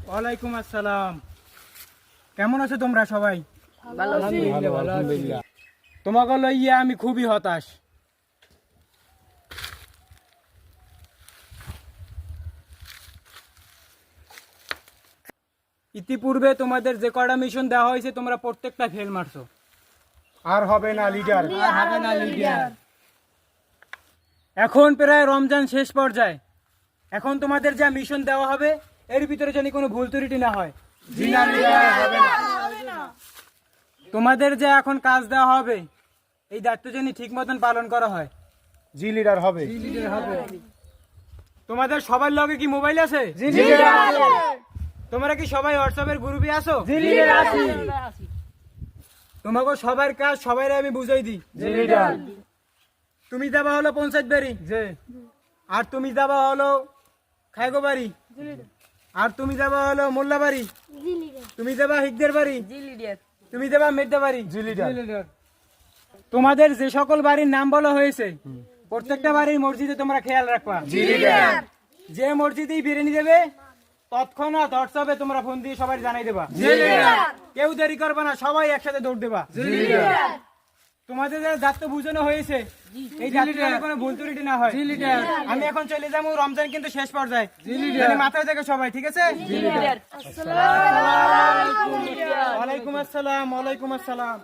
ওয়ালাইকুম আসসালাম। কেমন আছো তোমরা সবাই? তোমাকে লইয়া আমি খুবই হতাশ। ইতিপূর্বে তোমাদের যে কটা মিশন দেওয়া হয়েছে তোমরা প্রত্যেকটা ফেল মারছো। আর হবে না লিডার। এখন প্রায় রমজান শেষ পর্যায়ে, এখন তোমাদের যা মিশন দেওয়া হবে এর ভিতরে যেন কোনো ভুল ত্রুটি না হয়। জি না লিডার, হবে না। তোমাদের যে এখন কাজ দেওয়া হবে এই দায়িত্ব যেন ঠিক মতন পালন করা হয়। জি লিডার, হবে। তোমাদের সবার লগে কি মোবাইল আছে? জি লিডার। তোমরা কি সবাই হোয়াটসঅ্যাপের গ্রুপে আছো? জি লিডার, আছি। তোমাকে সবার কাজ সবাই আমি বুঝাই দিই। জি লিডার। তুমি যাবা হলো পঞ্চায়েত বাড়ি, আর তুমি যাবা হলো খাইগো বাড়ি, আর তুমি যাবা হলো মোল্লা বাড়ি, তুমি যাবা হিকদের বাড়ি, তুমি যাবা মেড্ডা বাড়ি। জি লিডার। তোমাদের যে সকল বাড়ির নাম বলা হয়েছে প্রত্যেকটা বাড়ির মসজিদে তোমরা খেয়াল রাখবা। জি লিডার। যে মসজিদেই বিরিয়ানি দেবে তৎক্ষণাৎ হোয়াটসঅ্যাপে তোমরা ফোন দিয়ে সবাই জানাই দেবা। জি লিডার। কেউ দেরি করবে না, সবাই একসাথে দৌড় দেবা। জি লিডার। তোমাদের যে দায়িত্ব বুঝানো হয়েছে এই দায়িত্বে কোনো ভুল ত্রুটি না হয়। আমি এখন চলে যাবো, রমজান কিন্তু শেষ পর্যায়ে। মাথায় থেকে সবাই, ঠিক আছে? ওয়ালাইকুম আসসালাম। ওয়ালাইকুম আসসালাম।